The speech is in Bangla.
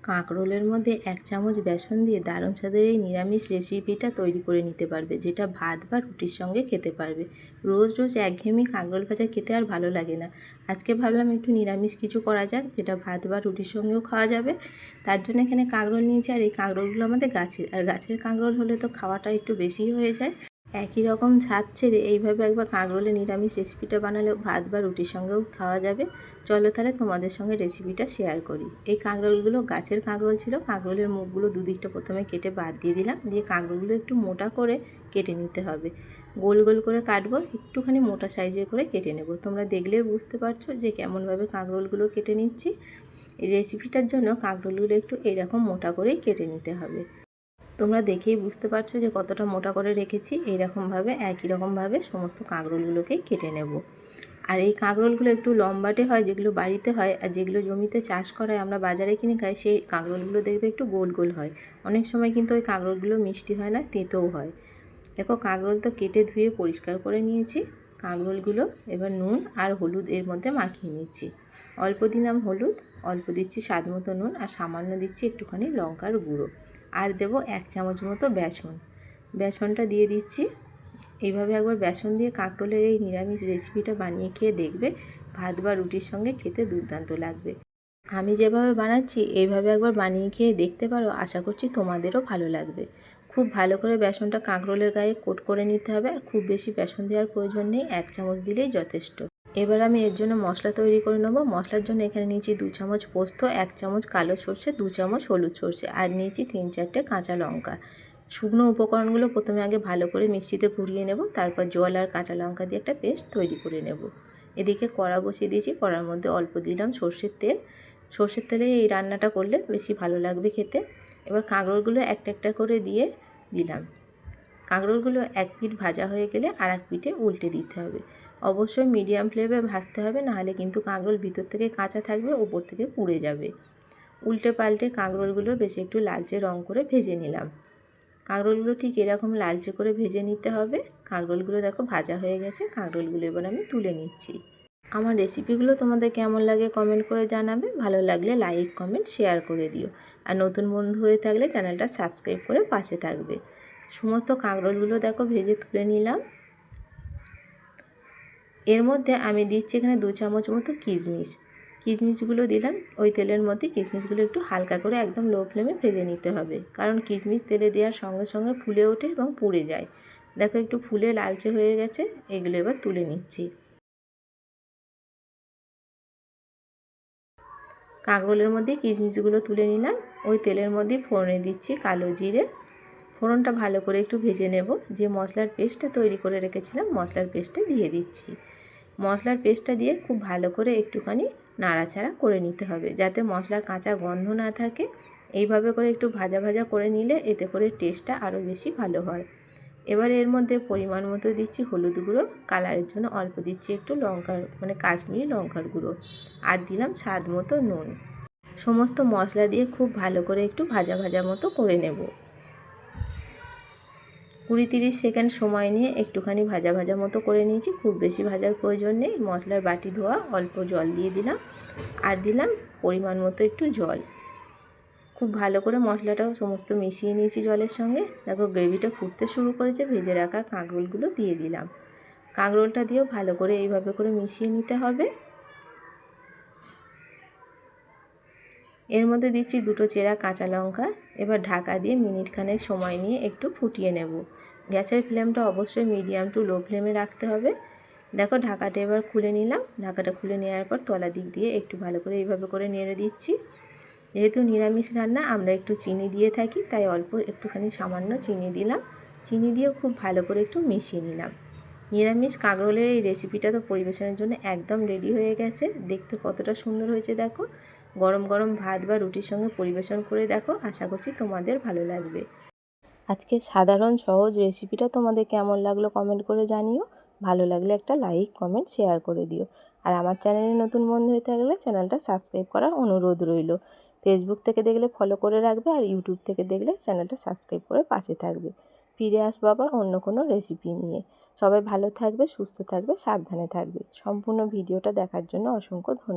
কাঁকরোলের মধ্যে 1 চামচ বেসন দিয়ে দারুণ স্বাদের এই নিরামিষ রেসিপিটা তৈরি করে নিতে পারবে, যেটা ভাত বা রুটির সঙ্গে খেতে পারবে। রোজ রোজ একঘেয়েমি কাঁকরোল ভাজা খেতে আর ভালো লাগে না। আজকে ভাবলাম একটু নিরামিষ কিছু করা যাক, যেটা ভাত বা রুটির সঙ্গেও খাওয়া যাবে। তার জন্য এখানে কাঁকরোল নিয়েছি, আর এই কাঁকরোলগুলো আমাদের গাছের, আর গাছের কাঁকরোল হলে তো খাওয়াটা একটু বেশি হয়ে যায়। একই রকম ঝাঁজ ছেড়ে এইভাবে একবার কাঁকরোলের নিরামিষ রেসিপিটা বানালেও ভাত বা রুটির সঙ্গেও খাওয়া যাবে। চলো তাহলে তোমাদের সঙ্গে রেসিপিটা শেয়ার করি। এই কাঁকরোলগুলো গাছের কাঁকরোল ছিল। কাঁকরোলের মুখগুলো দুদিকটা প্রথমে কেটে বাদ দিয়ে দিলাম, দিয়ে কাঁকরোলগুলো একটু মোটা করে কেটে নিতে হবে। গোল গোল করে কাটবো, একটুখানি মোটা সাইজের করে কেটে নেব। তোমরা দেখলেও বুঝতে পারছো যে কেমনভাবে কাঁকরোলগুলো কেটে নিচ্ছি। এই রেসিপিটার জন্য কাঁকরোলগুলো একটু এরকম মোটা করেই কেটে নিতে হবে। তোমরা দেখেই বুঝতে পারছো যে কতটা মোটা করে রেখেছি। এইরকমভাবে একই রকমভাবে সমস্ত কাঁকরোলগুলোকেই কেটে নেব। আর এই কাঁকরোলগুলো একটু লম্বাটে হয়, যেগুলো বাড়িতে হয়, আর যেগুলো জমিতে চাষ করা হয় আমরা বাজারে কিনে খাই, সেই কাঁকরোলগুলো দেখবে একটু গোল গোল হয়। অনেক সময় কিন্তু ওই কাঁকরোলগুলো মিষ্টি হয় না, তেঁতোও হয়। দেখো কাঁকরোল তো কেটে ধুয়ে পরিষ্কার করে নিয়েছি। কাঁকরোলগুলো এবার নুন আর হলুদ এর মধ্যে মাখিয়ে নিচ্ছি। অল্প দিলাম হলুদ, অল্প দিচ্ছি স্বাদ মতো নুন, আর সামান্য দিচ্ছি একটুখানি লঙ্কার গুঁড়ো, আর দেবো 1 চামচ মতো বেসন। বেসনটা দিয়ে দিচ্ছি। এইভাবে একবার বেসন দিয়ে কাঁকরোলের এই নিরামিষ রেসিপিটা বানিয়ে খেয়ে দেখবে, ভাত বা রুটির সঙ্গে খেতে দুর্দান্ত লাগবে। আমি যেভাবে বানাচ্ছি এইভাবে একবার বানিয়ে খেয়ে দেখতে পারো, আশা করছি তোমাদেরও ভালো লাগবে। খুব ভালো করে বেসনটা কাঁকরোলের গায়ে কোট করে নিতে হবে, আর খুব বেশি বেসন দেওয়ার প্রয়োজন নেই, 1 চামচ দিলেই যথেষ্ট। এবার আমি এর জন্য মশলা তৈরি করে নেবো। মশলার জন্য এখানে নিয়েছি 2 চামচ পোস্ত, 1 চামচ কালো সর্ষে, 2 চামচ হলুদ সর্ষে, আর নিয়েছি 3-4টে কাঁচা লঙ্কা। শুকনো উপকরণগুলো প্রথমে আগে ভালো করে মিক্সিতে ঘুরিয়ে নেব, তারপর জল আর কাঁচা লঙ্কা দিয়ে একটা পেস্ট তৈরি করে নেব। এদিকে কড়া বসিয়ে দিয়েছি, কড়ার মধ্যে অল্প দিলাম সর্ষের তেল। সর্ষের তেলে এই রান্নাটা করলে বেশি ভালো লাগবে খেতে। এবার কাঁকরোলগুলো একটা একটা করে দিয়ে দিলাম। কাঁকরোলগুলো এক পিঠ ভাজা হয়ে গেলে আর এক পিঠে উল্টে দিতে হবে। অবশ্যই মিডিয়াম ফ্লেমে ভাজতে হবে, নাহলে কিন্তু কাঁকরোল ভিতর থেকে কাঁচা থাকবে, ওপর থেকে পুড়ে যাবে। উল্টে পাল্টে কাঁকরোলগুলো বেশ একটু লালচে রং করে ভেজে নিলাম। কাঁকরোলগুলো ঠিক এরকম লালচে করে ভেজে নিতে হবে। কাঁকরোলগুলো দেখো ভাজা হয়ে গেছে। কাঁকরোলগুলো এবার আমি তুলে নিচ্ছি। আমার রেসিপিগুলো তোমাদের কেমন লাগে কমেন্ট করে জানাবে। ভালো লাগলে লাইক কমেন্ট শেয়ার করে দিও। আর নতুন বন্ধু হয়ে থাকলে চ্যানেলটা সাবস্ক্রাইব করে পাশে থাকবে। সমস্ত কাঁকরোলগুলো দেখো ভেজে তুলে নিলাম। এর মধ্যে আমি দিচ্ছি এখানে 2 চামচ মতো কিশমিশ। কিশমিশগুলো দিলাম ওই তেলের মধ্যে। কিশমিশগুলো একটু হালকা করে একদম লো ফ্লেমে ভেজে নিতে হবে, কারণ কিশমিশ তেলে দেওয়ার সঙ্গে সঙ্গে ফুলে ওঠে এবং পুড়ে যায়। দেখো একটু ফুলে লালচে হয়ে গেছে। এগুলো এবার তুলে নিচ্ছি। কাঁকরোলের মধ্যে কিশমিশগুলো তুলে নিলাম। ওই তেলের মধ্যে ফোড়নে দিচ্ছি কালো জিরে। ফোড়নটা ভালো করে একটু ভেজে নেব। যে মশলার পেস্টটা তৈরি করে রেখেছিলাম, মশলার পেস্টটা দিয়ে দিচ্ছি। মশলার পেস্টটা দিয়ে খুব ভালো করে একটুখানি নাড়াচাড়া করে নিতে হবে, যাতে মশলার কাঁচা গন্ধ না থাকে। এইভাবে করে একটু ভাজা ভাজা করে নিলে এতে করে টেস্টটা আরও বেশি ভালো হয়। এবার এর মধ্যে পরিমাণ মতো দিচ্ছি হলুদ গুঁড়ো, কালারের জন্য অল্প দিচ্ছি একটু লঙ্কার কাশ্মীরি লঙ্কার গুঁড়ো, আর দিলাম স্বাদ মতো নুন। সমস্ত মশলা দিয়ে খুব ভালো করে একটু ভাজা ভাজা মতো করে নেব। 20-30 সেকেন্ড সময় নিয়ে একটুখানি ভাজা ভাজা মতো করে নিয়েছি। খুব বেশি ভাজার প্রয়োজন নেই। মশলার বাটি ধোয়া অল্প জল দিয়ে দিলাম, আর দিলাম পরিমাণ মতো একটু জল। খুব ভালো করে মশলাটাও সমস্ত মিশিয়ে নিয়েছি জলের সঙ্গে। দেখো গ্রেভিটা ফুটতে শুরু করেছে। ভেজে রাখা কাঁকরোলগুলো দিয়ে দিলাম। কাঁকরোলটা দিয়েও ভালো করে এইভাবে করে মিশিয়ে নিতে হবে। এর মধ্যে দিচ্ছি 2টো চেরা কাঁচা লঙ্কা। এবার ঢাকা দিয়ে মিনিটখানেক সময় নিয়ে একটু ফুটিয়ে নেব। গ্যাসের ফ্লেমটা অবশ্যই মিডিয়াম টু লো ফ্লেমে রাখতে হবে। দেখো ঢাকাটা এবার খুলে নিলাম। ঢাকাটা খুলে নেওয়ার পর তলা দিক দিয়ে একটু ভালো করে এইভাবে করে নেড়ে দিচ্ছি। যেহেতু নিরামিষ রান্না আমরা একটু চিনি দিয়ে থাকি, তাই অল্প একটুখানি সামান্য চিনি দিলাম। চিনি দিয়েও খুব ভালো করে একটু মিশিয়ে নিলাম। নিরামিষ কাঁকরোলের এই রেসিপিটা তো পরিবেশনের জন্য একদম রেডি হয়ে গেছে। দেখতে কতটা সুন্দর হয়েছে দেখো। গরম গরম ভাত বা রুটির সঙ্গে পরিবেশন করে দেখো, আশা করছি তোমাদের ভালো লাগবে। আজকে সাধারণ সহজ রেসিপিটা তোমাদের কেমন লাগলো কমেন্ট করে জানিও। ভালো লাগলে একটা লাইক কমেন্ট শেয়ার করে দিও। আর আমার চ্যানেলে নতুন বন্ধু হয়ে থাকলে চ্যানেলটা সাবস্ক্রাইব করার অনুরোধ রইল। ফেসবুক থেকে দেখলে ফলো করে রাখবে, আর ইউটিউব থেকে দেখলে চ্যানেলটা সাবস্ক্রাইব করে পাশে থাকবে। ফিরে আসবো আবার অন্য কোনো রেসিপি নিয়ে। সবাই ভালো থাকবে, সুস্থ থাকবে, সাবধানে থাকবে। সম্পূর্ণ ভিডিওটা দেখার জন্য অসংখ্য ধন্যবাদ।